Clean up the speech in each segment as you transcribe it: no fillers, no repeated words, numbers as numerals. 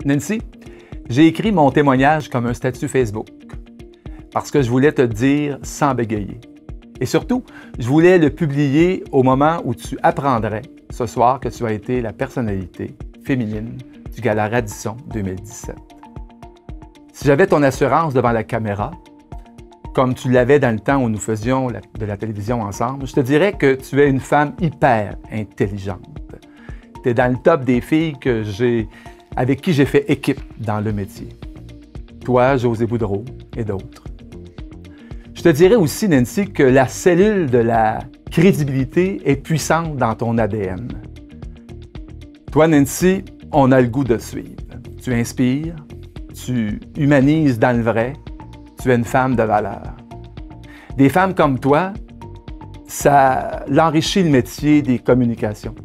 Nancy, j'ai écrit mon témoignage comme un statut Facebook parce que je voulais te dire sans bégayer. Et surtout, je voulais le publier au moment où tu apprendrais ce soir que tu as été la personnalité féminine du Gala Radisson 2017. Si j'avais ton assurance devant la caméra, comme tu l'avais dans le temps où nous faisions de la télévision ensemble, je te dirais que tu es une femme hyper intelligente. Tu es dans le top des filles avec qui j'ai fait équipe dans le métier. Toi, José Boudreau et d'autres. Je te dirais aussi, Nancy, que la cellule de la crédibilité est puissante dans ton ADN. Toi, Nancy, on a le goût de te suivre. Tu inspires, tu humanises dans le vrai, tu es une femme de valeur. Des femmes comme toi, ça l'enrichit le métier des communications.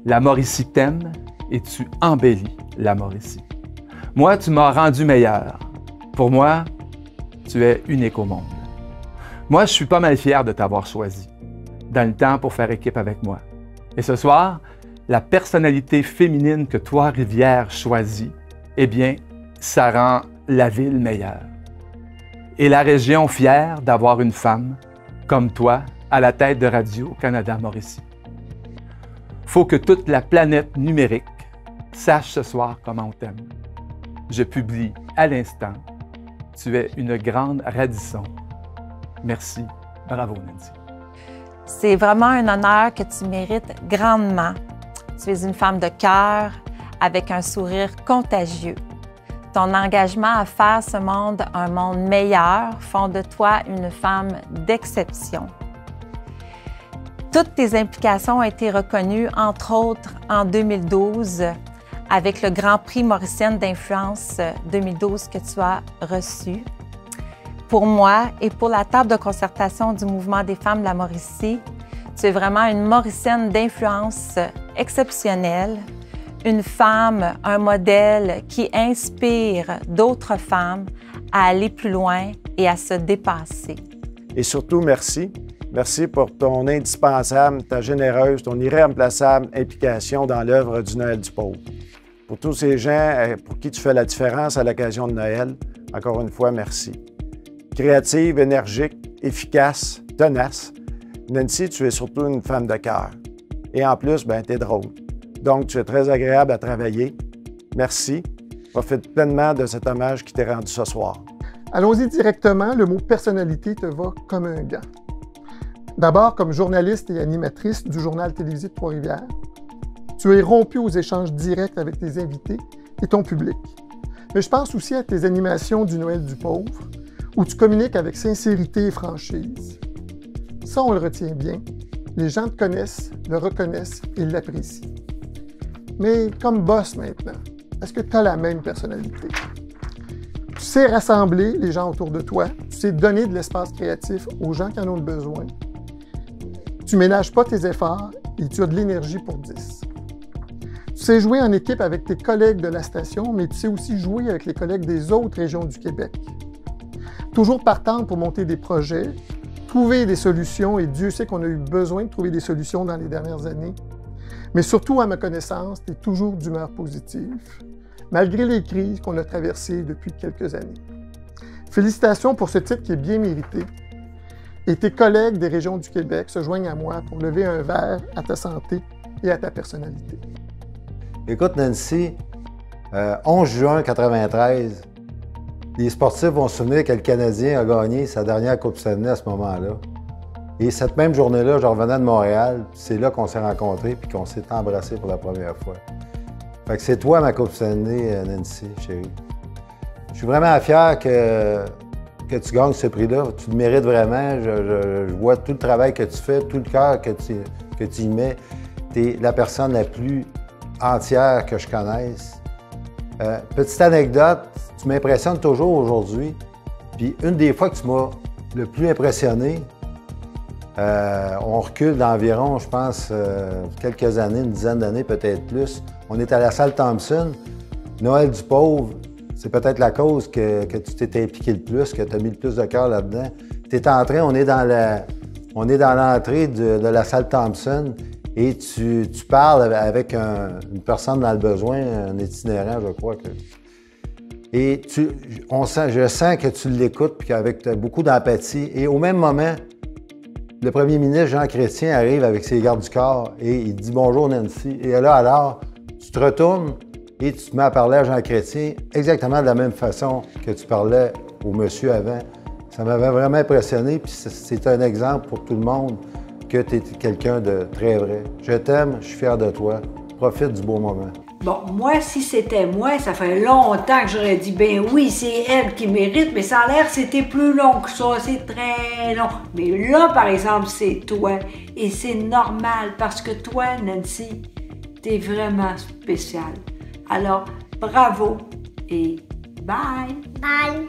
La Mauricie t'aime et tu embellis la Mauricie. Moi, tu m'as rendu meilleur. Pour moi, tu es unique au monde. Moi, je suis pas mal fier de t'avoir choisi dans le temps pour faire équipe avec moi. Et ce soir, la personnalité féminine que Trois-Rivières choisit, eh bien, ça rend la ville meilleure. Et la région fière d'avoir une femme comme toi à la tête de Radio-Canada Mauricie. Faut que toute la planète numérique sache ce soir comment on t'aime. Je publie à l'instant. Tu es une grande Radisson. Merci. Bravo, Nancy. C'est vraiment un honneur que tu mérites grandement. Tu es une femme de cœur avec un sourire contagieux. Ton engagement à faire ce monde un monde meilleur font de toi une femme d'exception. Toutes tes implications ont été reconnues, entre autres en 2012, avec le Grand Prix Mauricienne d'influence 2012 que tu as reçu. Pour moi et pour la table de concertation du Mouvement des femmes de la Mauricie, tu es vraiment une Mauricienne d'influence exceptionnelle, une femme, un modèle qui inspire d'autres femmes à aller plus loin et à se dépasser. Et surtout, merci. Merci pour ton indispensable, ta généreuse, ton irréemplaçable implication dans l'œuvre du Noël du pauvre. Pour tous ces gens pour qui tu fais la différence à l'occasion de Noël, encore une fois, merci. Créative, énergique, efficace, tenace, Nancy, tu es surtout une femme de cœur. Et en plus, tu es drôle. Donc, tu es très agréable à travailler. Merci. Profite pleinement de cet hommage qui t'est rendu ce soir. Allons-y directement, le mot « personnalité » te va comme un gant. D'abord, comme journaliste et animatrice du journal télévisé de Trois-Rivières, tu es rompu aux échanges directs avec tes invités et ton public. Mais je pense aussi à tes animations du Noël du pauvre, où tu communiques avec sincérité et franchise. Ça, on le retient bien. Les gens te connaissent, le reconnaissent et l'apprécient. Mais comme boss maintenant, est-ce que tu as la même personnalité? Tu sais rassembler les gens autour de toi, tu sais donner de l'espace créatif aux gens qui en ont besoin. Tu ménages pas tes efforts et tu as de l'énergie pour 10. Tu sais jouer en équipe avec tes collègues de la station, mais tu sais aussi jouer avec les collègues des autres régions du Québec. Toujours partant pour monter des projets, trouver des solutions, et Dieu sait qu'on a eu besoin de trouver des solutions dans les dernières années. Mais surtout, à ma connaissance, tu es toujours d'humeur positive, malgré les crises qu'on a traversées depuis quelques années. Félicitations pour ce titre qui est bien mérité. Et tes collègues des régions du Québec se joignent à moi pour lever un verre à ta santé et à ta personnalité. Écoute, Nancy, 11 juin 1993, les sportifs vont se souvenir que le Canadien a gagné sa dernière Coupe Stanley à ce moment-là. Et cette même journée-là, je revenais de Montréal, c'est là qu'on s'est rencontrés puis qu'on s'est embrassés pour la première fois. Fait que c'est toi ma Coupe Stanley, Nancy, chérie. Je suis vraiment fier que tu gagnes ce prix-là. Tu le mérites vraiment. Je vois tout le travail que tu fais, tout le cœur que tu y mets. Tu es la personne la plus entière que je connaisse. Petite anecdote, tu m'impressionnes toujours aujourd'hui. Puis une des fois que tu m'as le plus impressionné, on recule d'environ, je pense, quelques années, une dizaine d'années, peut-être plus. On est à la salle Thompson. Noël du pauvre, c'est peut-être la cause que tu t'es impliqué le plus, que tu as mis le plus de cœur là-dedans. Tu es en train, on est dans l'entrée de la salle Thompson, et tu parles avec une personne dans le besoin, un itinérant, je crois que. Et je sens que tu l'écoutes puis qu'avec beaucoup d'empathie. Et au même moment, le premier ministre, Jean Chrétien, arrive avec ses gardes du corps et il dit « Bonjour Nancy ». Et là, alors, tu te retournes et tu te mets à parler à Jean Chrétien exactement de la même façon que tu parlais au monsieur avant. Ça m'avait vraiment impressionné, puis c'est un exemple pour tout le monde que tu es quelqu'un de très vrai. Je t'aime, je suis fier de toi. Profite du beau moment. Bon, moi, si c'était moi, ça fait longtemps que j'aurais dit, ben oui, c'est elle qui mérite, mais ça a l'air que c'était plus long que ça, c'est très long. Mais là, par exemple, c'est toi, et c'est normal, parce que toi, Nancy, t'es vraiment spéciale. Alors, bravo, et bye! Bye!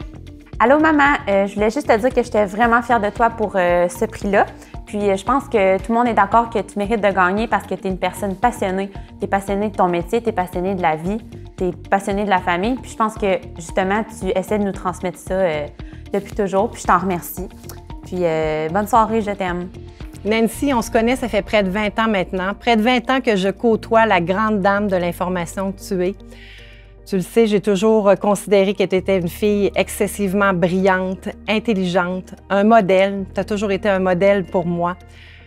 Allô, maman, je voulais juste te dire que j'étais vraiment fière de toi pour ce prix-là. Puis je pense que tout le monde est d'accord que tu mérites de gagner parce que tu es une personne passionnée. Tu es passionnée de ton métier, tu es passionnée de la vie, tu es passionnée de la famille. Puis je pense que justement, tu essaies de nous transmettre ça depuis toujours. Puis je t'en remercie. Puis bonne soirée, je t'aime. Nancy, on se connaît, ça fait près de 20 ans maintenant. Près de 20 ans que je côtoie la grande dame de l'information que tu es. Tu le sais, j'ai toujours considéré que tu étais une fille excessivement brillante, intelligente, un modèle. Tu as toujours été un modèle pour moi.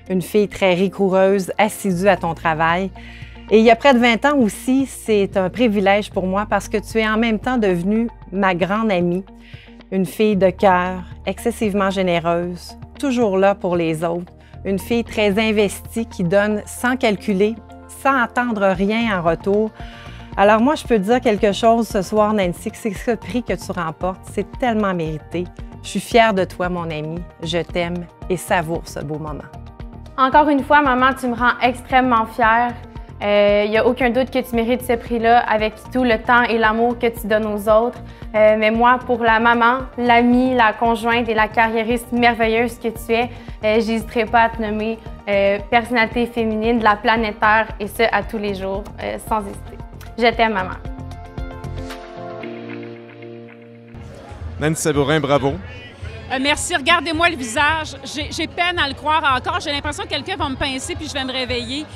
Une fille très rigoureuse, assidue à ton travail. Et il y a près de 20 ans aussi, c'est un privilège pour moi parce que tu es en même temps devenue ma grande amie. Une fille de cœur, excessivement généreuse, toujours là pour les autres. Une fille très investie qui donne sans calculer, sans attendre rien en retour. Alors moi, je peux te dire quelque chose ce soir, Nancy, que c'est ce prix que tu remportes. C'est tellement mérité. Je suis fière de toi, mon amie. Je t'aime et savoure ce beau moment. Encore une fois, maman, tu me rends extrêmement fière. Il n'y a aucun doute que tu mérites ce prix-là avec tout le temps et l'amour que tu donnes aux autres. Mais moi, pour la maman, l'amie, la conjointe et la carriériste merveilleuse que tu es, j'hésiterai pas à te nommer personnalité féminine de la planète Terre et ce, à tous les jours, sans hésiter. Je t'aime, maman. Nancy Sabourin, bravo. Merci. Regardez-moi le visage. J'ai peine à le croire encore. J'ai l'impression que quelqu'un va me pincer puis je vais me réveiller.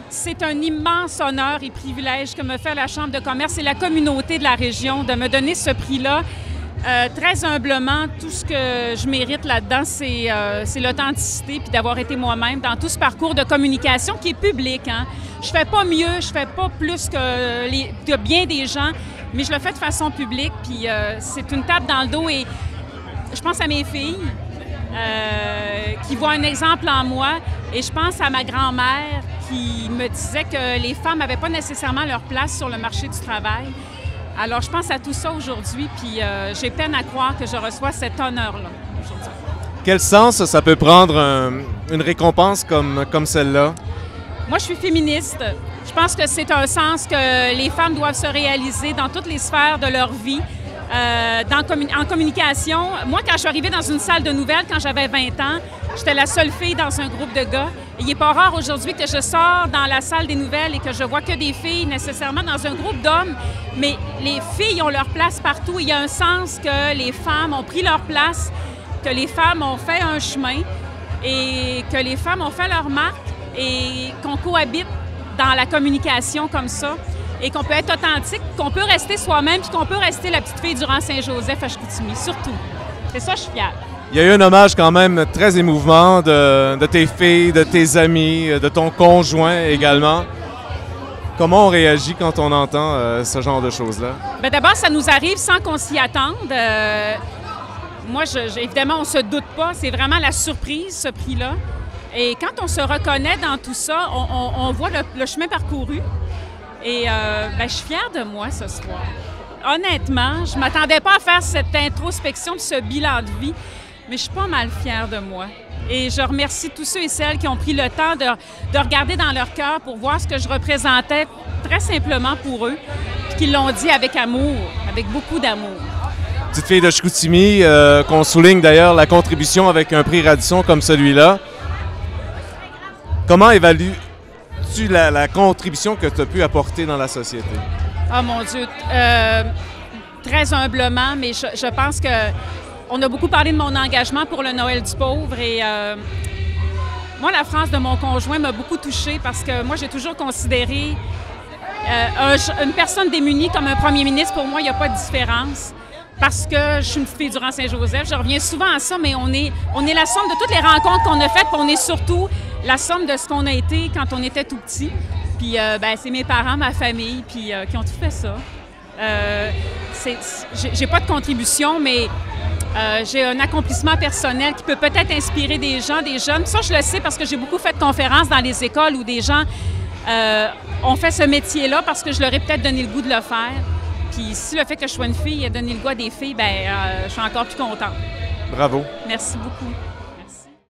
C'est un immense honneur et privilège que me fait la Chambre de commerce et la communauté de la région de me donner ce prix-là. Très humblement, tout ce que je mérite là-dedans, c'est l'authenticité puis d'avoir été moi-même dans tout ce parcours de communication qui est public. Hein. Je fais pas mieux, je fais pas plus que bien des gens, mais je le fais de façon publique. Puis c'est une tape dans le dos et je pense à mes filles qui voient un exemple en moi et je pense à ma grand-mère qui me disait que les femmes n'avaient pas nécessairement leur place sur le marché du travail. Alors, je pense à tout ça aujourd'hui, puis j'ai peine à croire que je reçois cet honneur-là aujourd'hui. Quel sens ça peut prendre une récompense comme celle-là? Moi, je suis féministe. Je pense que c'est un sens que les femmes doivent se réaliser dans toutes les sphères de leur vie. En communication, moi, quand je suis arrivée dans une salle de nouvelles, quand j'avais 20 ans, j'étais la seule fille dans un groupe de gars. Et il n'est pas rare aujourd'hui que je sors dans la salle des nouvelles et que je vois que des filles nécessairement dans un groupe d'hommes, mais les filles ont leur place partout. Il y a un sens que les femmes ont pris leur place, que les femmes ont fait un chemin et que les femmes ont fait leur marque et qu'on cohabite dans la communication comme ça. Et qu'on peut être authentique, qu'on peut rester soi-même, puis qu'on peut rester la petite fille du rang Saint-Joseph à Chicoutimi, surtout. C'est ça, je suis fière. Il y a eu un hommage quand même très émouvant de tes filles, de tes amis, de ton conjoint également. Comment on réagit quand on entend ce genre de choses-là? Bien, d'abord, ça nous arrive sans qu'on s'y attende. Moi, évidemment, on ne se doute pas. C'est vraiment la surprise, ce prix-là. Et quand on se reconnaît dans tout ça, on voit le chemin parcouru. Et je suis fière de moi ce soir. Honnêtement, je ne m'attendais pas à faire cette introspection de ce bilan de vie, mais je suis pas mal fière de moi. Et je remercie tous ceux et celles qui ont pris le temps de regarder dans leur cœur pour voir ce que je représentais très simplement pour eux, puis qu'ils l'ont dit avec amour, avec beaucoup d'amour. Petite fille de Chicoutimi, qu'on souligne d'ailleurs la contribution avec un prix Radisson comme celui-là. Comment évalues-tu la contribution que tu as pu apporter dans la société? Ah mon Dieu, très humblement, mais je pense que on a beaucoup parlé de mon engagement pour le Noël du pauvre et Moi, la phrase de mon conjoint m'a beaucoup touchée parce que moi, j'ai toujours considéré une personne démunie comme un premier ministre. Pour moi, il n'y a pas de différence parce que je suis une petite fille du rang Saint-Joseph. Je reviens souvent à ça, mais on est la somme de toutes les rencontres qu'on a faites, puis on est surtout la somme de ce qu'on a été quand on était tout petit. Puis c'est mes parents, ma famille, puis qui ont tout fait ça. J'ai pas de contribution, mais j'ai un accomplissement personnel qui peut peut-être inspirer des gens, des jeunes. Ça, je le sais parce que j'ai beaucoup fait de conférences dans les écoles où des gens ont fait ce métier-là parce que je leur ai peut-être donné le goût de le faire. Puis si le fait que je sois une fille a donné le goût à des filles, je suis encore plus contente. Bravo. Merci beaucoup.